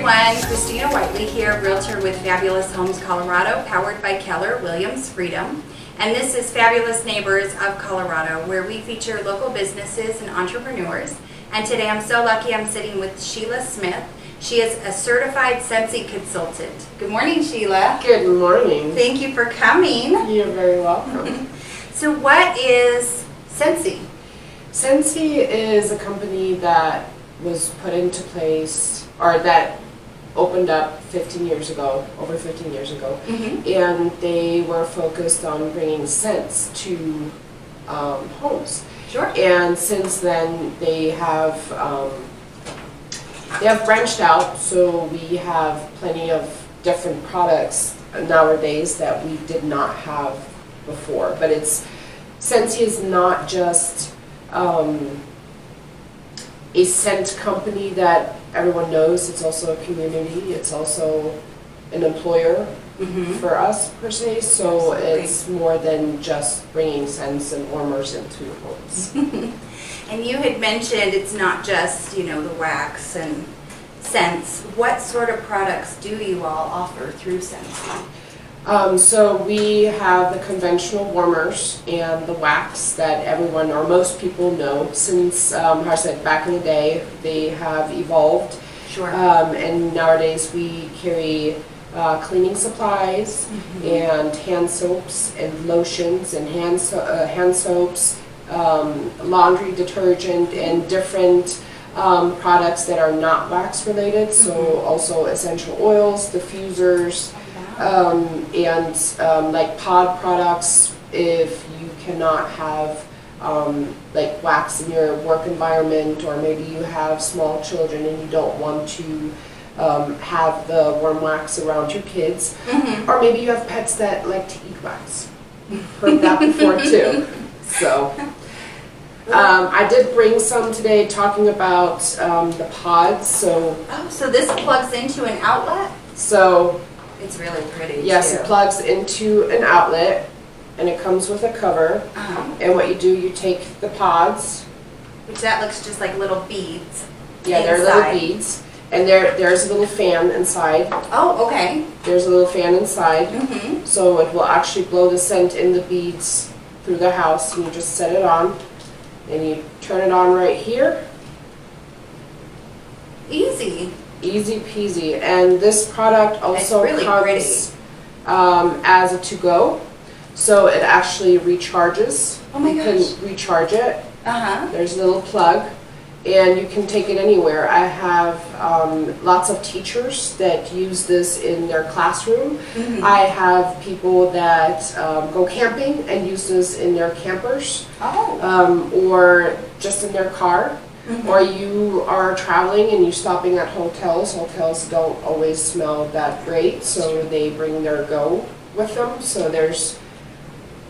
everyone, Christina Whiteley here, Realtor with Fabulous Homes Colorado, powered by Keller Williams Freedom. And this is Fabulous Neighbors of Colorado, where we feature local businesses and entrepreneurs. And today I'm so lucky I'm sitting with Sheila Smith. She is a certified Scentsy consultant. Good morning, Sheila. Good morning. Thank you for coming. You're very welcome. So what is Scentsy? Scentsy is a company that was put into place, or that opened up 15 years ago, over 15 years ago, and they were focused on bringing scents to homes. Sure. And since then, they have branched out, so we have plenty of different products nowadays that we did not have before. But Scentsy is not just a scent company that everyone knows. It's also a community. It's also an employer for us, per se. So it's more than just bringing scents and warmers into homes. And you had mentioned it's not just, the wax and scents. What sort of products do you all offer through Scentsy? So we have the conventional warmers and the wax that everyone or most people know. Since, how I said, back in the day, they have evolved. Sure. And nowadays we carry cleaning supplies and hand soaps and lotions and hand soaps, laundry detergent, and different products that are not wax related. So also essential oils, diffusers, and like pod products if you cannot have like wax in your work environment, or maybe you have small children and you don't want to have the warm wax around your kids, or maybe you have pets that like to eat wax. Heard that before too. So I did bring some today talking about the pods. So this plugs into an outlet? So it's really pretty. Yes, too. It plugs into an outlet, and it comes with a cover. And what you do, you take the pods. Which that looks just like little beads. Yeah, they're little beads. And there's a little fan inside. Oh, okay. There's a little fan inside. So it will actually blow the scent in the beads through the house. And you just set it on. And you turn it on right here. Easy. Easy peasy. And this product also really comes as a to-go. So it actually recharges. Oh my gosh. You can recharge it. There's a little plug, and you can take it anywhere. I have lots of teachers that use this in their classroom. I have people that go camping and use this in their campers, or just in their car. Or you are traveling and you're stopping at hotels. Hotels don't always smell that great, so they bring their go with them. So there's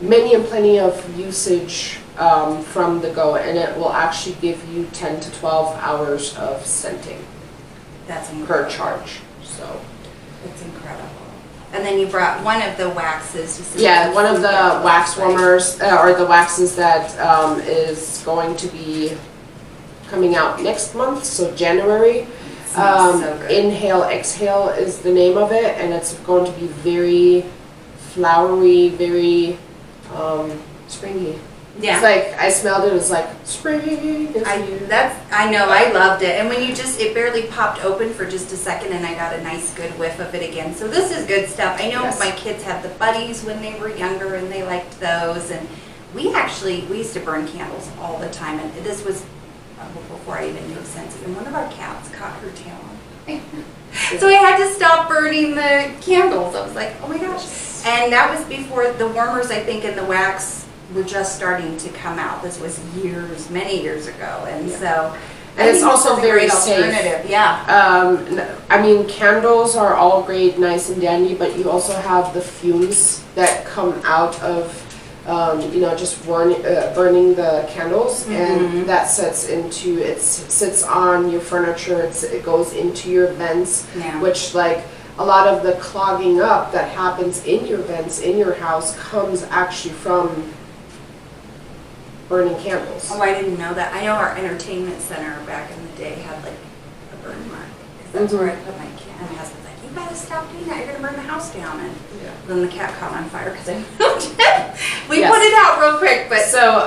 many and plenty of usage from the go, and it will actually give you 10 to 12 hours of scenting. That's incredible. Per charge. So it's incredible. And then you brought one of the waxes. One of the wax warmers, or the waxes that is going to be coming out next month, so January. So good. Inhale, Exhale is the name of it, and it's going to be very flowery, very springy. Yeah. It's like, I smelled it, it was like, spring. I know, I loved it. And when it barely popped open for just a second, and I got a nice good whiff of it again. So this is good stuff. I know my kids had the buddies when they were younger, and they liked those. And we used to burn candles all the time. And this was before I even knew Scentsy, and one of our cats caught her tail on. So I had to stop burning the candles. I was like, oh my gosh. And that was before the warmers, I think, and the wax were just starting to come out. This was many years ago. And so and it's also very safe. I mean, candles are all great, nice and dandy, but you also have the fumes that come out of just burning the candles, and that sits on your furniture. It goes into your vents, which, like, a lot of the clogging up that happens in your vents in your house comes actually from burning candles. Oh, I didn't know that. I know our entertainment center back in the day had like a burn mark. That's where I put my cat. And my husband's like, you gotta stop doing that. You're gonna burn the house down. And then the cat caught on fire because I moved it. We put it out real quick, but so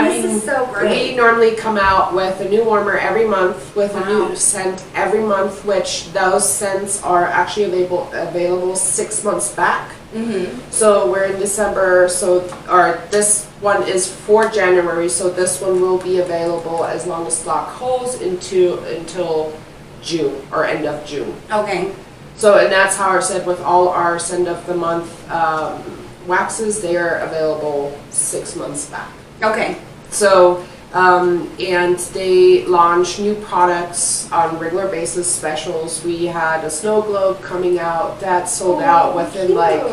this is so great. We normally come out with a new warmer every month with a new scent every month, which those scents are actually available 6 months back. So we're in December, this one is for January, so this one will be available as long as stock holds until June or end of June. Okay. So, and that's how I said with all our scent of the month waxes, they are available 6 months back. Okay. So, and they launch new products on a regular basis, specials. We had a snow globe coming out that sold out within like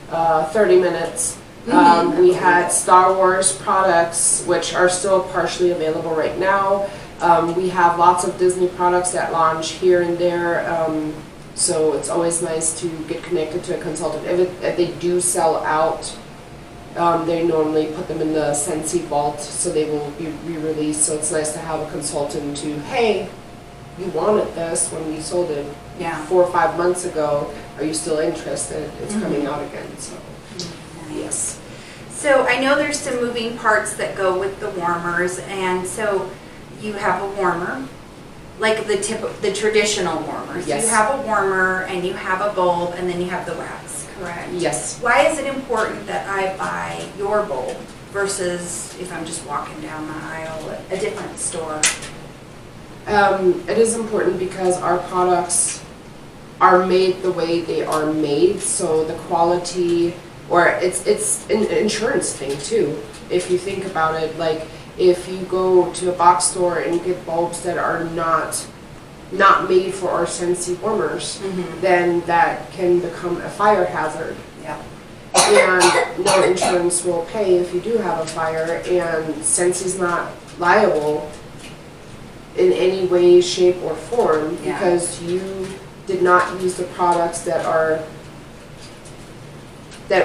30 minutes. We had Star Wars products, which are still partially available right now. We have lots of Disney products that launch here and there. So it's always nice to get connected to a consultant. If they do sell out, they normally put them in the Scentsy vault, so they will be re-released. So it's nice to have a consultant to, hey, you wanted this when we sold it 4 or 5 months ago. Are you still interested? It's coming out again. So yes. So I know there's some moving parts that go with the warmers, and so you have a warmer. Like the traditional warmers. Yes. You have a warmer and you have a bulb and then you have the wax, correct? Yes. Why is it important that I buy your bulb versus if I'm just walking down the aisle at a different store? It is important because our products are made the way they are made, so the quality, or it's an insurance thing too. If you think about it, like, if you go to a box store and get bulbs that are not made for our Scentsy warmers, then that can become a fire hazard. Yeah. And no insurance will pay if you do have a fire, and Scentsy's not liable in any way, shape, or form because you did not use the products that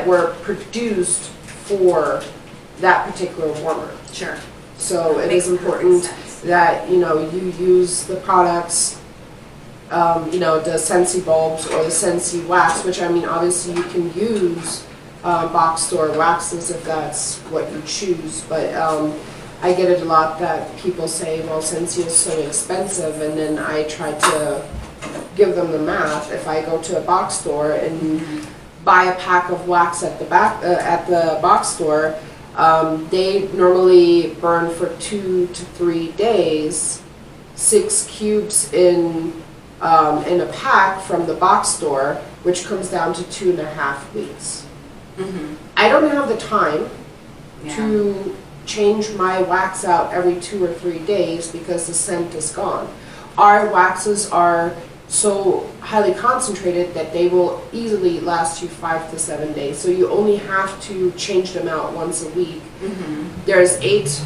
were produced for that particular warmer. Sure. So it is important that you use the products, the Scentsy bulbs or the Scentsy wax, which I mean obviously you can use box store waxes if that's what you choose, but I get it a lot that people say, well, Scentsy is so expensive, and then I try to give them the math. If I go to a box store and buy a pack of wax at the box store, they normally burn for 2 to 3 days, 6 cubes in a pack from the box store, which comes down to 2.5 weeks. I don't have the time to change my wax out every 2 or 3 days because the scent is gone. Our waxes are so highly concentrated that they will easily last you 5 to 7 days. So you only have to change them out once a week. There's 8,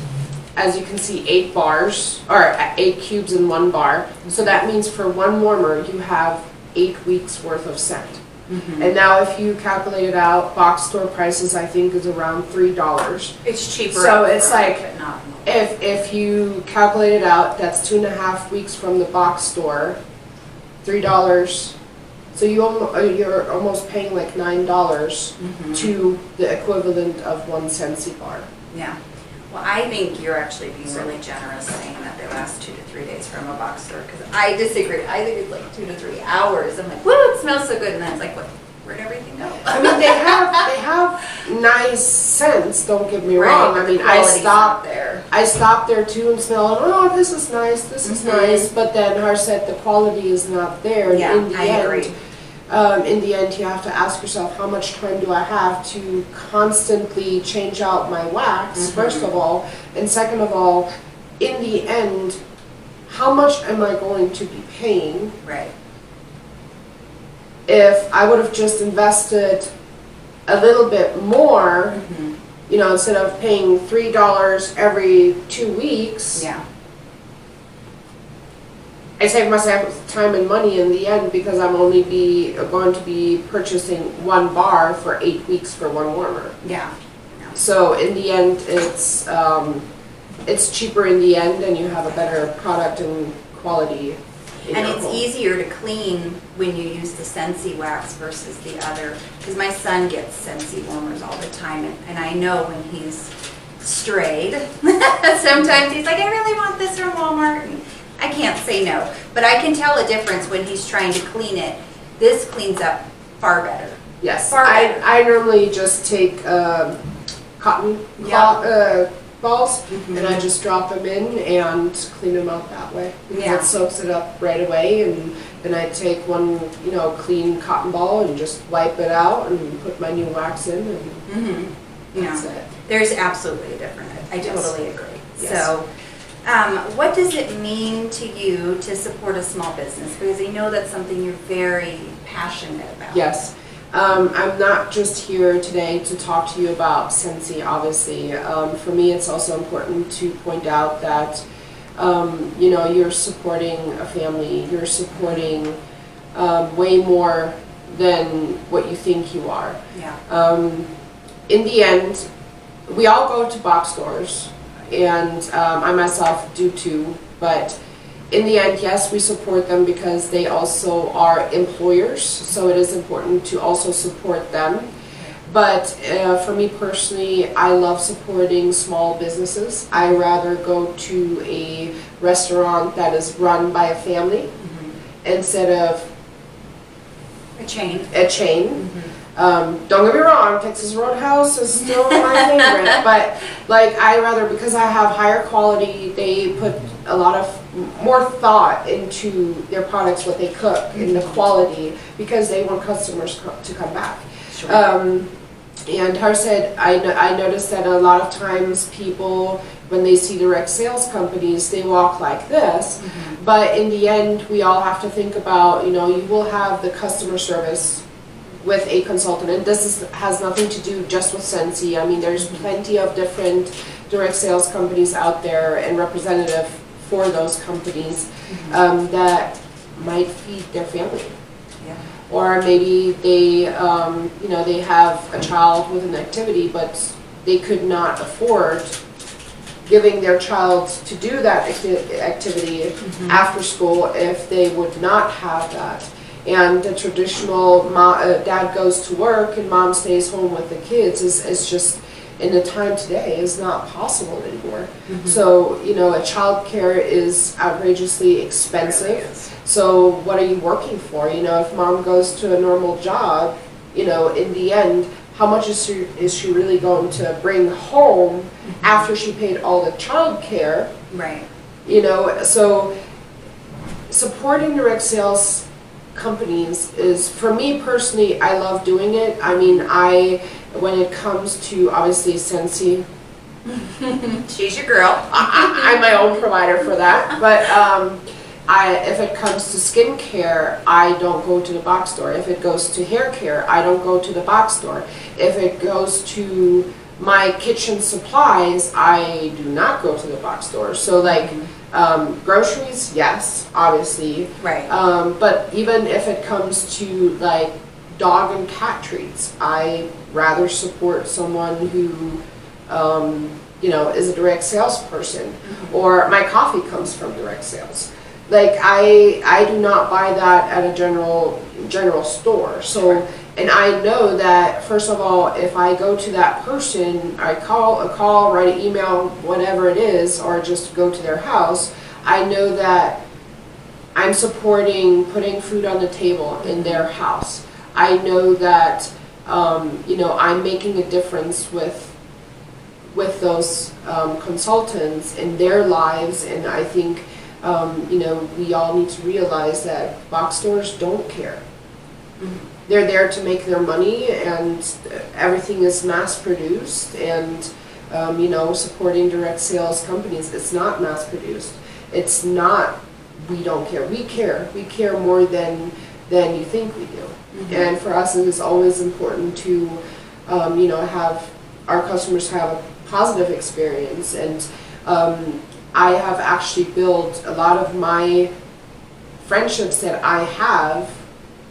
as you can see, 8 bars, or 8 cubes in 1 bar. So that means for 1 warmer, you have 8 weeks worth of scent. And now if you calculate it out, box store prices I think is around $3. It's cheaper. So it's like, if you calculate it out, that's 2.5 weeks from the box store, $3. So you're almost paying like $9 to the equivalent of 1 Scentsy bar. Yeah. Well, I think you're actually being really generous saying that they last 2 to 3 days from a box store, because I disagree. I think it's like 2 to 3 hours. I'm like, woo, it smells so good, and then it's like, what? Where'd everything go? I mean, they have nice scents. Don't get me wrong. I mean, I stopped there too and smelled. Oh, this is nice. This is nice. But then her said the quality is not there. Yeah, in the I end, agree. In the end, you have to ask yourself, how much time do I have to constantly change out my wax? First of all, and second of all, in the end, how much am I going to be paying? Right. If I would have just invested a little bit more, instead of paying $3 every 2 weeks, I save myself time and money in the end because I'm only going to be purchasing 1 bar for 8 weeks for 1 warmer. Yeah. So in the end, it's cheaper in the end, and you have a better product and quality. in And your it's home. easier to clean when you use the Scentsy wax versus the other, because my son gets Scentsy warmers all the time, and I know when he's strayed, sometimes he's like, I really want this from Walmart, and I can't say no, but I can tell a difference when he's trying to clean it. This cleans up far better. Yes, Far better. I normally just take cotton balls and I just drop them in and clean them out that way. Because Yeah. it soaks it up right away, and then I take one, clean cotton ball and just wipe it out and put my new wax in, and that's it. There's absolutely a difference. I totally agree. Yes. So, what does it mean to you to support a small business? Because I know that's something you're very passionate about. Yes. I'm not just here today to talk to you about Scentsy, obviously. For me, it's also important to point out that, you're supporting a family. You're supporting way more than what you think you are. Yeah. In the end, we all go to box stores, and I myself do too, but in the end, yes, we support them because they also are employers, so it is important to also support them. But for me personally, I love supporting small businesses. I rather go to a restaurant that is run by a family instead of A chain. Don't get me wrong, Texas Roadhouse is still my favorite, but I rather, because I have higher quality, they put a lot of more thought into their products, what they cook, and the quality, because they want customers to come back. Sure. And her said, I noticed that a lot of times people, when they see direct sales companies, they walk like this, but in the end, we all have to think about, you will have the customer service with a consultant, and this has nothing to do just with Scentsy. I mean, there's plenty of different direct sales companies out there and representative for those companies that might feed their family. Yeah. Or maybe they, they have a child with an activity, but they could not afford giving their child to do that activity after school if they would not have that. And the traditional dad goes to work and mom stays home with the kids is just, in the time today, is not possible anymore. So, a child care is outrageously expensive. So what are you working for? If mom goes to a normal job, in the end, how much is she really going to bring home after she paid all the child care? Right. So supporting direct sales companies is, for me personally, I love doing it. I mean, when it comes to, obviously, Scentsy, She's your girl. I'm my own provider for that, but if it comes to skincare, I don't go to the box store. If it goes to hair care, I don't go to the box store. If it goes to my kitchen supplies, I do not go to the box store. So groceries, yes, obviously. Right. But even if it comes to dog and cat treats, I rather support someone who, is a direct salesperson, or my coffee comes from direct sales. I do not buy that at a general store. So, and I know that, first of all, if I go to that person, I call, write an email, whatever it is, or just go to their house, I know that I'm supporting putting food on the table in their house. I know that, I'm making a difference with those consultants in their lives, and I think, we all need to realize that box stores don't care. They're there to make their money, and everything is mass produced, and supporting direct sales companies, it's not mass produced. It's not, we don't care. We care more than you think we do. And for us, it is always important to have our customers have a positive experience. And I have actually built a lot of my friendships that I have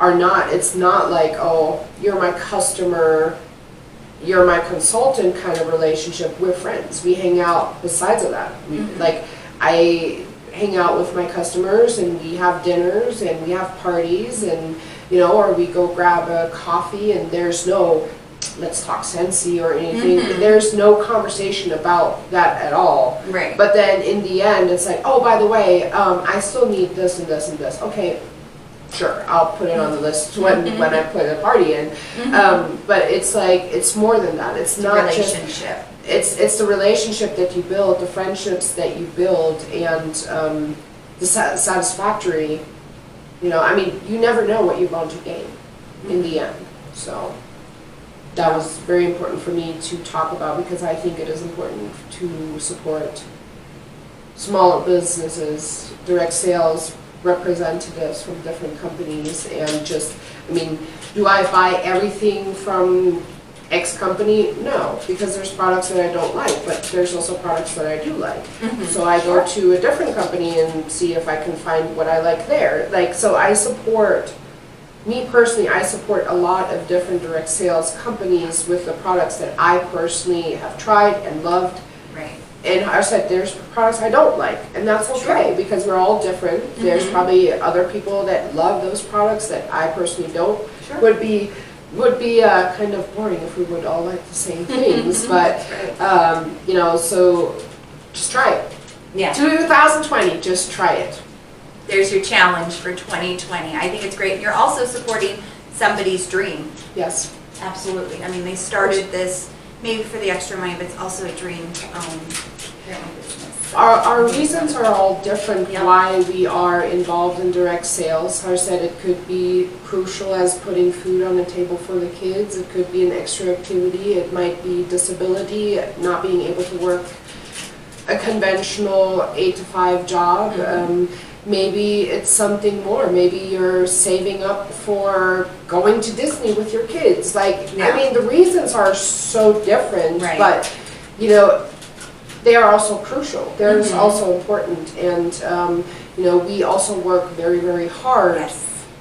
it's not like, oh, you're my customer, you're my consultant kind of relationship. We're friends. We hang out besides of that. hang out with my customers and we have dinners and we have parties and, you know, or we go grab a coffee and there's no, let's talk Scentsy or anything. There's no conversation about that at all. Right. But then in the end, it's like, oh, by the way, I still need this and this and this. Okay, sure, I'll put it on the list when I put a party in. But it's like, it's more than that. It's not just relationship. It's the relationship that you build, the friendships that you build, and the satisfactory. You know, I mean, you never know what you're going to gain in the end. So that was very important for me to talk about because I think it is important to support smaller businesses, direct sales representatives from different companies, and just, I mean, do I buy everything from X company? No, because there's products that I don't like, but there's also products that I do like. So I go to a different company and see if I can find what I like there. Like, so I support, me personally, I support a lot of different direct sales companies with the products that I personally have tried and loved. Right. And I said, there's products I don't like, and that's okay because we're all different. There's probably other people that love those products that I personally don't. Would be kind of boring if we would all like the same things, but you know, so just try it. Yeah. 2020, just try it. There's your challenge for 2020. I think it's great. You're also supporting somebody's dream. Yes. Absolutely. I mean, they started this maybe for the extra money, but it's also a dream to own their own business. So. Our reasons are all different why we are involved in direct sales. I said it could be crucial as putting food on the table for the kids. It could be an extra activity. It might be disability, not being able to work a conventional 8 to 5 job. Maybe it's something more. Maybe you're saving up for going to Disney with your kids. Like, I mean, the reasons are so different, but, you know, they are also crucial. They're also important. And, you know, we also work very, very hard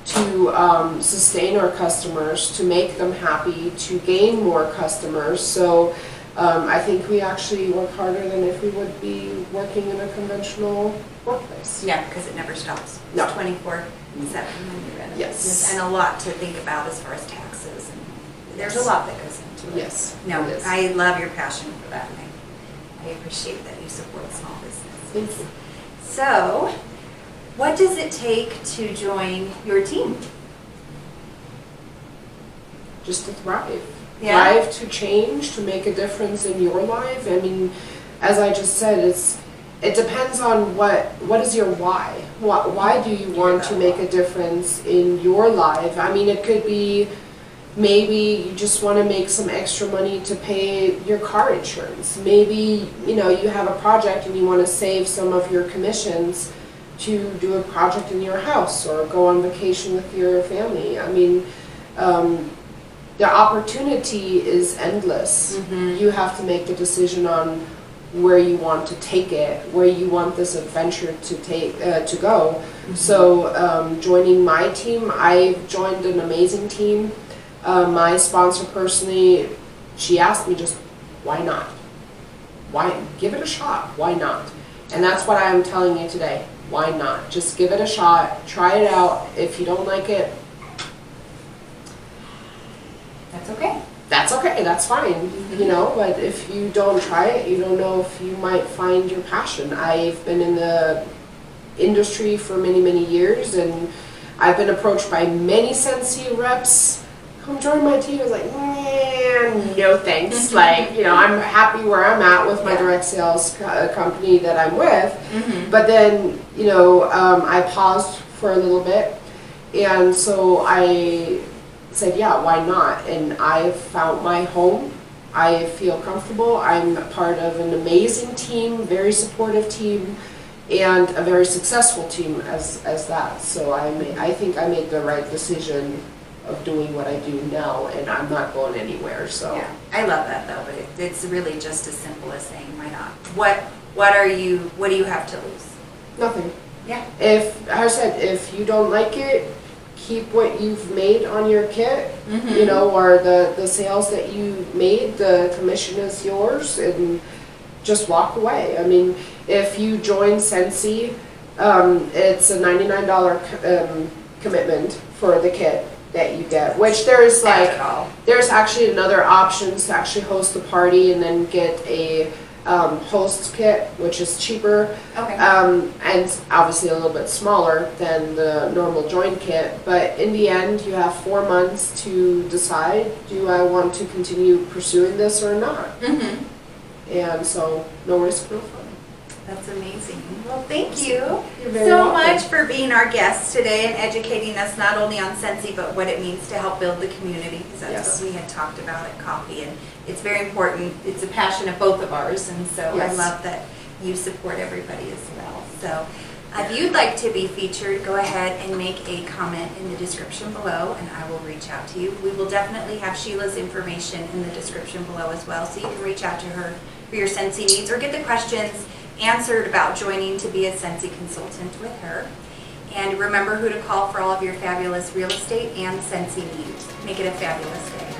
to sustain our customers, to make them happy, to gain more customers. So I think we actually work harder than if we would be working in a conventional workplace. Yeah, because it never stops. It's No. 24/7 when you're in a Yes. business, and a lot to think about as far as taxes. And there's a lot that goes into it. Yes. No, it is. I love your passion for that, and I appreciate that you support small businesses. Thank you. So, what does it take to join your team? Just to thrive. Yeah. Thrive, to change, to make a difference in your life. I mean, as I just said, it depends on what is your why. Why do you want to make a difference in your life? I mean, it could be maybe you just want to make some extra money to pay your car insurance. Maybe, you know, you have a project and you want to save some of your commissions to do a project in your house or go on vacation with your family. I mean, the opportunity is endless. You have to make the decision on where you want to take it, where you want this adventure to go. So joining my team, I've joined an amazing team. My sponsor personally, she asked me just, why not? Why? Give it a shot. Why not? And that's what I'm telling you today. Why not? Just give it a shot. Try it out. If you don't like it, That's okay. that's okay. That's fine. You know, but if you don't try it, you don't know if you might find your passion. I've been in the industry for many, many years, and I've been approached by many Scentsy reps. Come join my team. I was like, no thanks. Like, you know, I'm happy where I'm at with my direct sales company that I'm with. But then, you know, I paused for a little bit, and so I said, yeah, why not? And I've found my home. I feel comfortable. I'm part of an amazing team, very supportive team, and a very successful team as that. So I think I made the right decision of doing what I do now, and I'm not going anywhere. So yeah, I love that though. But it's really just as simple as saying, why not? What do you have to lose? Nothing. Yeah. If I said, if you don't like it, keep what you've made on your kit, you know, or the sales that you made, the commission is yours, and just walk away. I mean, if you join Scentsy, It's a $99 commitment for the kit that you get, which there's there's actually another options to actually host the party and then get a host kit, which is cheaper, and obviously a little bit smaller than the normal join kit. But in the end, you have 4 months to decide, do I want to continue pursuing this or not? And so, no risk, no fun. That's amazing. Well, thank you very so welcome. much for being our guest today and educating us not only on Scentsy, but what it means to help build the community, because that's what we had talked about at coffee. And it's very important. It's a passion of both of ours, and so I love that you support everybody as well. So if you'd like to be featured, go ahead and make a comment in the description below, and I will reach out to you. We will definitely have Sheila's information in the description below as well, so you can reach out to her for your Scentsy needs or get the questions answered about joining to be a Scentsy consultant with her. And remember who to call for all of your fabulous real estate and Scentsy needs. Make it a fabulous day.